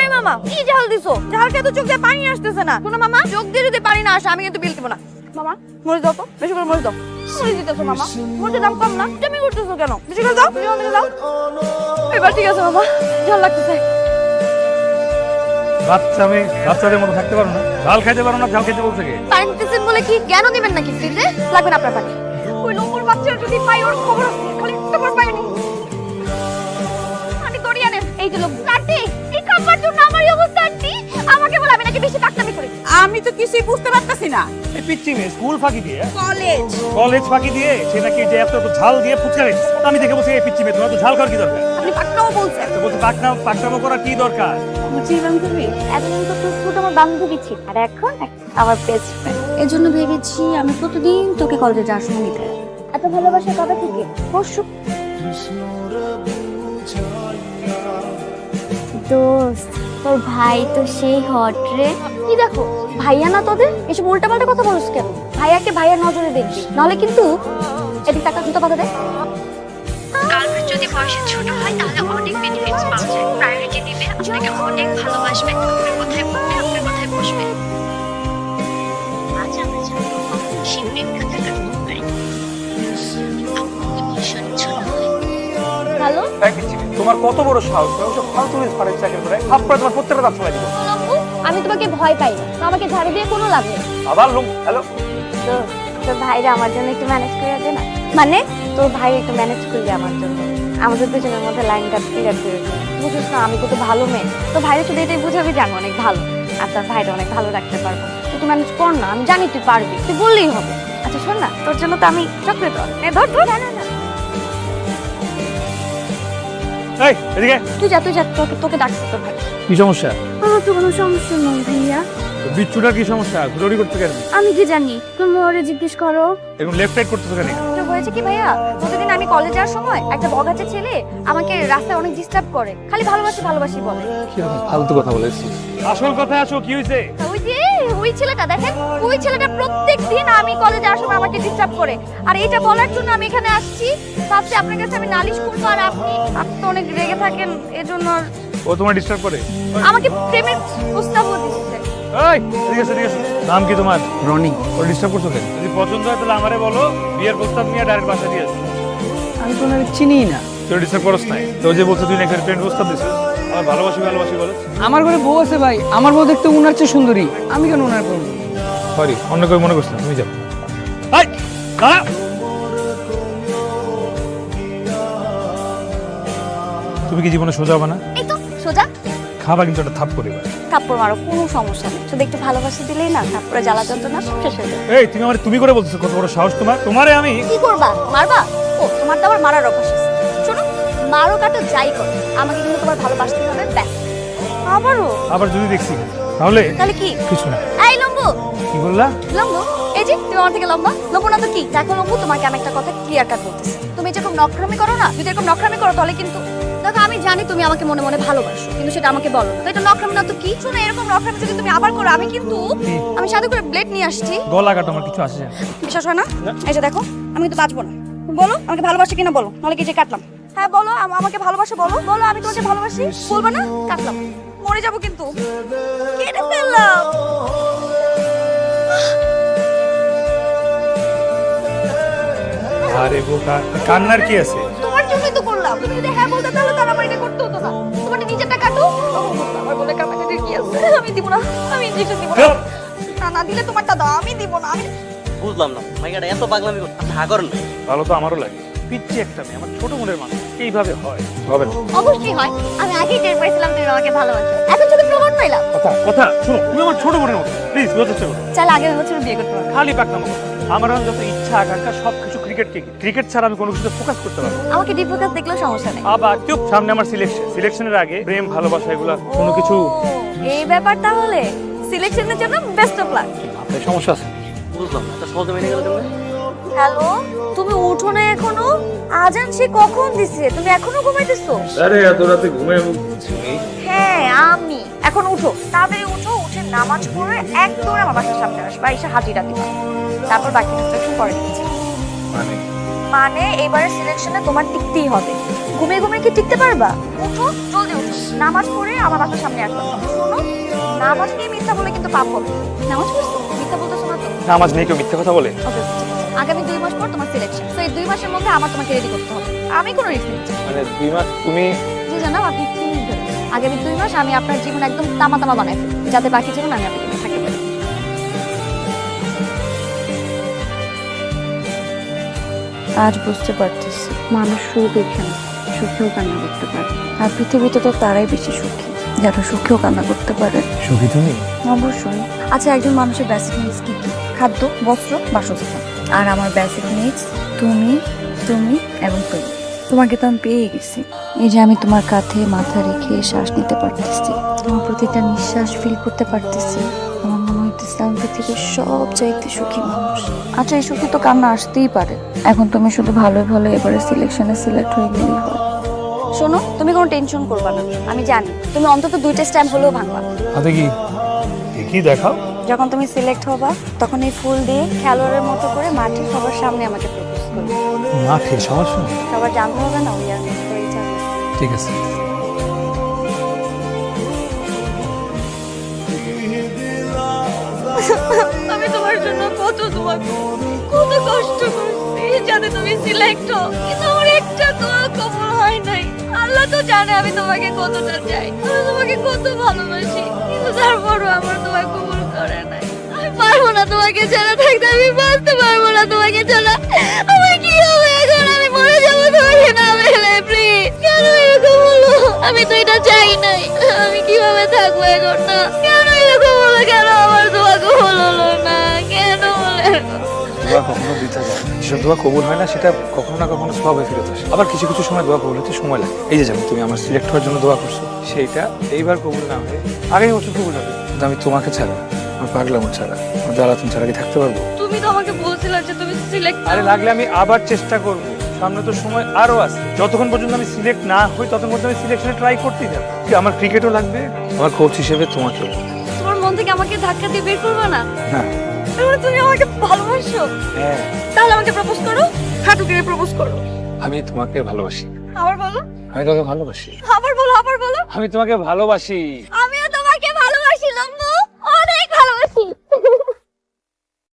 এই মামা কি ঝাল দিছো? ঝাল খেয়ে তো চোখ দিয়ে পানি আসতেছে না। শোনো মামা, চোখ দিয়ে যদি পানি না আসে আমি কিন্তু বিল দেবো না। মামা মরিচ দাও তো, বেশি করে মরিচ দাও। মরিচ দিতেছো মামা, মরিচের দাম কম না? তুমি করতেছো কেন? বেশি করে দাও, বেশি করে দাও। এবার ঠিক আছে মামা, ঝাল লাগতেছে। বাচ্চাদের মতো থাকতে পারো না? ঝাল খাইতে পারো না? ঝাল খেতে বলছে কে? পানি দিতেছেন বলে কি জ্ঞান দিবেন নাকি ফ্রিতে? লাগবে না আপনার পানি। ওই নম্বর বাচ্চার যদি পাই ওর খবর আছে, খালি একটা করে পাইনি। পানি করিয়ে আনেন। এই যে লোক আন্টি, এই খাবার জন্য আমার এই অবস্থা আন্টি। আমাকে বলে আমি নাকি বেশি পাকনামি করি। আমি তো কিছুই বুঝতে পারতাছি না। এই পিচ্চি মেয়ে স্কুল ফাঁকি দিয়ে, কলেজ ফাঁকি দিয়ে সে নাকি যে এত ঝাল দিয়ে ফুচকা খাইছে। আমি দেখে বলছি এই পিচ্চি মেয়ে তোমার তো ঝাল খাওয়ার কি দরকার? আপনি পাকনাও বলছেন। তো বলছে পাকনামো করার কি দরকার? জি বান্ধবী, এতদিন তো তুই আমার বান্ধবী ছিল, আর এখন আমার বেস্ট ফ্রেন্ড। এজন্য ভেবেছি আমি প্রতিদিন তোকে কলেজে যাওয়ার সময় নিতে। এত ভালোবাসা কবে থেকে? পরশু। দোস্ত, তোর ভাই তো সেই হট রে। কি দেখো ভাইয়া না তোদের? এসব উল্টাপাল্টা কথা বলিস কেন? ভাইয়াকে ভাইয়ার নজরে দেখবি, নাহলে কিন্তু এদিক টাকা জুতো পাতা দে। গার্লফ্রেন্ড যদি বয়সে ছোট হয় তাহলে অনেক বেনিফিটস পাওয়া যায়। প্রায়োরিটি দিবে, আপনাকে অনেক ভালোবাসবে, আপনার কথায় বলবে, আপনার কথায় বসবে। আজ আমরা জানবো সেই প্রেমিকা থাকার উপকারী। আপনি ভীষণ ছোট হয়। হ্যালো এই পিচ্চি মেয়ে, তোমার কত বড় সাহস? তুমি সব ফালতু ফাড়ে চাকরি করে থাপ্পড়ে তোমার প্রত্যেকটা দাঁত ফেলাই দিব। লম্বু, আমি তোমাকে ভয় পাই না, তো আমাকে ঝাড়ু দিয়ে কোনো লাভ নেই। আবার হ্যালো, তো তোর ভাইরা আমার জন্য একটু ম্যানেজ করে দে না। মানে তোর ভাই একটু ম্যানেজ করলি আমার জন্য। আমাদের দুজনের মধ্যে লাইনটা ক্লিয়ার করে দে। বুঝিস না আমি কত ভালো মেয়ে। তো ভাইরা শুধু এটাই বুঝাবি যে আমি অনেক ভালো, আর তোর ভাইটা অনেক ভালো রাখতে পারবো। তুই ম্যানেজ কর না, আমি জানি তুই পারবি, তুই বললেই হবে। আচ্ছা শোন না, তোর জন্য তো আমি চকলেট ধর ধর। না না না, এই এদিকে। তুই যা তোকে ডাকছে তোর ভাই। কি সমস্যা? আমার তো কোনো সমস্যা নেই ভাইয়া। বিচ্ছুটার কি সমস্যা? ঘুরি করতে কেন? আমি কি জানি, তুমি ওরে জিজ্ঞেস করো। এরকম লেফট রাইট করতেছো কেন? তো হয়েছে কি ভাইয়া, প্রতিদিন আমি কলেজ যাওয়ার সময় একটা বগাচে ছেলে আমাকে রাস্তায় অনেক ডিস্টার্ব করে, খালি ভালোবাসি বলে। কি ফালতু কথা বলেছিস? আসল কথায় আসো, কি হয়েছে? ওই যে ওই ছেলেটা দেখেন, ওই ছেলেটা প্রত্যেকদিন আমি কলেজে যাওয়ার সময় আমাকে ডিস্টার্ব করে। আর এটা বলার জন্য আমি এখানে আসছি, ভাবছি আপনার কাছে আমি নালিশ করবো, আর আপনি তো অনেক রেগে থাকেন এজন্য। ও তোমার ডিস্টার্ব করে? আমাকে প্রেমের প্রস্তাবও দিচ্ছে। এই ঠিক আছে। নাম কি তোমার? রনি। ও ডিস্টার্ব করছো কেন? যদি পছন্দ হয় তাহলে আমারে বলো, বিয়ের প্রস্তাব নিয়ে ডাইরেক্ট বাসা দিয়ে আসো। আমি তো ওনাকে চিনি না। তুই ডিস্টার্ব করছ নাই? তো যে বলছে তুই নাকি ফ্রেন্ড প্রস্তাব দিছিস, আমার ভালোবাসি বলে। আমার ঘরে বউ আছে ভাই, আমার বউ দেখতে উনার চেয়ে সুন্দরী। আমি কেন উনার করবো? সরি, অন্য কেউ মনে করছ না, তুমি যাও। এই দাঁড়া। তুমি কি জীবনে সোজা হবে না? এই তো সোজা। খাবার কিন্তু একটা থাপ করে এবার। থাপ্পড় মারো, কোনো সমস্যা নেই, শুধু একটু ভালোবাসা দিলেই না থাপ্পড়ে জ্বালা যন্ত্রণা সব শেষ হয়ে যাবে। এই তুমি আমার তুমি করে বলতেছো? কত বড় সাহস তোমার! তোমারে আমি কি করবা? মারবা? ও তোমার তো আবার মারার অভ্যাস আছে। শোনো, মারো কাটো যাই করো, আমাকে কিন্তু তোমার ভালোবাসতে হবে, ব্যাস। আবার যদি দেখছি তাহলে তাহলে কি? কিছু না। এই লম্বু, কি বললা? লম্বু, এই যে তুমি আমার থেকে লম্বা। লম্বু না তো কি? দেখো লম্বু, তোমাকে আমি একটা কথা ক্লিয়ার কাট বলতেছি। তুমি যেরকম নকরামি করো না, যদি এরকম নকরামি করো তাহলে কিন্তু দেখো, আমি জানি তুমি আমাকে মনে মনে ভালোবাসো, কিন্তু সেটা আমাকে বলো না। তো এটা নকরামি না তো কি? শোনো, এরকম নকরামি যদি তুমি আবার করো, আমি সাথে করে ব্লেড নিয়ে আসছি। গলা কাটো, আমার কিছু আসে যায় না। বিশ্বাস হয় না? এই যে দেখো, আমি কিন্তু বাঁচবো না। বলো আমাকে ভালোবাসো কিনা বলো, নাহলে কি যে কাটলাম। হ্যাঁ বলো, আমাকে ভালোবাসো, বলো আমি তোমাকে ভালোবাসি। বলবো না? কাটলাম, মরে যাবো কিন্তু। কেটে ফেললাম। আরে বোকা, কান্নার কি আছে? তোমার জন্যই তো করলাম। তুমি যদি হ্যাঁ বলতে তাহলে তার আমার এটা করতে হতো না। তোমার নিজেরটা কাটো। আমার বলে কাটাকাটির কি আছে? আমি দিব না, আমি ইনজেকশন দিব না। না দিলে তোমারটা দাও, আমি দিব না। আমি বুঝলাম না মাইয়াটা এত পাগলামি করতে আপনি হা করেন না। ভালো তো আমারও লাগে। পিচ্ছি একটা মেয়ে, আমার ছোট মনের মানুষ, এইভাবে হয়? হবে না। অবশ্যই হয়, আমি আগেই টের পাইছিলাম তুমি আমাকে ভালোবাসো। এখন শুধু প্রমাণ পাইলাম। কথা শোনো, তুমি আমার ছোট মনের মতো, প্লিজ বোঝার চেষ্টা করো। চাল আগের বছর বিয়ে করতে পারবো। খালি পাকনামো কথা। আমার এখন যত ইচ্ছা আকাঙ্ক্ষা সবকিছু ক্রিকেট ছাড়া আমি কোনো কিছু ফোকাস করতে পারবো না। আমাকে ডিফোকাস দেখলেও সমস্যা নেই। আবার চুপ, সামনে আমার সিলেকশনের আগে প্রেম ভালোবাসা এগুলা কোনো কিছু। এই ব্যাপার, তাহলে সিলেকশনের জন্য বেস্ট অফ লাক। আপনার সমস্যা আছে? বুঝলাম না, এটা সহজে মেনে গেল কেমন? হ্যালো, তুমি উঠো না এখনো? আজান সে কখন দিছে, তুমি এখনো ঘুমাইতেছো? আরে এত রাতে ঘুমাই? হ্যাঁ আমি। এখন উঠো, তাড়াতাড়ি উঠো, উঠে নামাজ পড়ে এক দৌড়ে আমার বাসার সামনে আসবা, এসে হাজিরা দিবা। তারপর বাকি ইনস্ট্রাকশন পরে দিচ্ছি। মানে এবারে সিলেকশনে তোমার টিকতেই হবে। ঘুমিয়ে ঘুমিয়ে কি টিকতে পারবা? উঠো, জলদি উঠো, নামাজ পড়ে আমার বাসার সামনে আসবা। শোনো, নামাজ নিয়ে মিথ্যা বলে কিন্তু পাপ হবে। নামাজ পড়ছো? মিথ্যা বলতেছো না তো? নামাজ নিয়ে কেউ মিথ্যে কথা বলে? ওকে, আগামী 2 মাস পর তোমার সিলেকশন। তো এই 2 মাসের মধ্যে আমার তোমাকে রেডি করতে হবে। আমি কোনো রিস্ক নিচ্ছি না। মানে 2 মাস তুমি জি জানাব, আপনি কি নিবেন? আগামী 2 মাস আমি আপনার জীবন একদম তামা তামা বানাই ফেলবো, যাতে বাকি জীবন আমি আপনাকে নিয়ে থাকতে পারি। আজ বুঝতে পারতেছি মানুষ শুধু দেখে না, সুখেও কান্না করতে পারে। আর পৃথিবীতে তো তারাই বেশি সুখী যারা সুখেও কান্না করতে পারে। সুখী তুমি? অবশ্যই। আচ্ছা, একজন মানুষের বেসিক নিডস কি কি? খাদ্য, বস্ত্র, বাসস্থান। আর আমার বেসিক নিডস তুমি, তুমি এবং তুমি। তোমাকে তো আমি পেয়ে গেছি। এই যে আমি তোমার কাঁধে মাথা রেখে শ্বাস নিতে পারতেছি, তোমার প্রতিটা নিঃশ্বাস ফিল করতে পারতেছি। আমার মনে হইতেছে আমি পৃথিবীর সব চাইতে সুখী মানুষ। আচ্ছা, এই সুখী তো কান্না আসতেই পারে। এখন তুমি শুধু ভালো ভালো এবারে সিলেকশনে সিলেক্ট হয়ে গেলেই হয়। শোনো, তুমি কোনো টেনশন করবা না। আমি জানি তুমি অন্তত 2টা স্ট্যাম্প হলেও ভাঙবা। হাতে কি দেখি দেখাও। যখন তুমি সিলেক্ট হবা তখন এই ফুল দিয়ে খেলোয়াড়ের মতো করে মাঠে সবার সামনে আমাকে প্রপোজ করবে। মাঠে সবার সঙ্গে? সবার জানতে হবে না we are made for each other. ঠিক আছে। আমি তোমার জন্য কত দোয়া করছি, কত কষ্ট করছি যাতে তুমি সিলেক্ট হও, কিন্তু আমার একটা দোয়া কবুল হয় নাই। আল্লাহ তো জানে আমি তোমাকে কতটা চাই, আমি তোমাকে কত ভালোবাসি, কিন্তু তারপরও আমার দোয়া কবুল করে নাই। আমি পারবো না তোমাকে ছাড়া থাকতে, আমি বাঁচতে পারবো না তোমাকে ছাড়া। আমার কি হবে এখন? আমি মরে যাবো তোমাকে না পেলে। প্লিজ, কেন এরকম হলো? আমি তো এটা চাই নাই। আমি কিভাবে থাকবো এখন? না, কেন এরকম হলো? কেন আমার দোয়া কবুল হলো না? কেন বলে? দোয়া কখনো বৃথা যায় না। যেসব দোয়া কবুল হয় না সেটা কখনো না কখনো স্বভাবে ফেরত আসে। আবার কিছু কিছু সময় দোয়া কবুল হতে সময় লাগে। এই যে যেমন তুমি আমার সিলেক্ট হওয়ার জন্য দোয়া করছো, সেইটা এইবার কবুল না হয়ে আগামী বছর কবুল হবে। কিন্তু আমি তোমাকে ছাড়া, আমার পাগলামো ছাড়া, আমার জ্বালাতন ছাড়া কি থাকতে পারবো? তুমি তো আমাকে বলছিলে যে তুমি সিলেক্ট। আরে লাগলে আমি আবার চেষ্টা করব। সামনে তো সময় আরো আছে। যতক্ষণ পর্যন্ত আমি সিলেক্ট না হই ততক্ষণ পর্যন্ত আমি সিলেকশনে ট্রাই করতেই থাকবো। কি আমার ক্রিকেটও লাগবে, আমার কোচ হিসেবে তোমাকেও। তোমার মন থেকে আমাকে ধাক্কা দিয়ে বের করবে না? না। তাহলে তুমি আমাকে ভালোবাসো? হ্যাঁ, তাহলে আমাকে প্রপোজ করো, হাঁটু গেড়ে প্রপোজ করো। আমি তোমাকে ভালোবাসি। আবার বলো, আমি তোমাকে ভালোবাসি। আবার বলো, আবার বলো। আমি তোমাকে ভালোবাসি।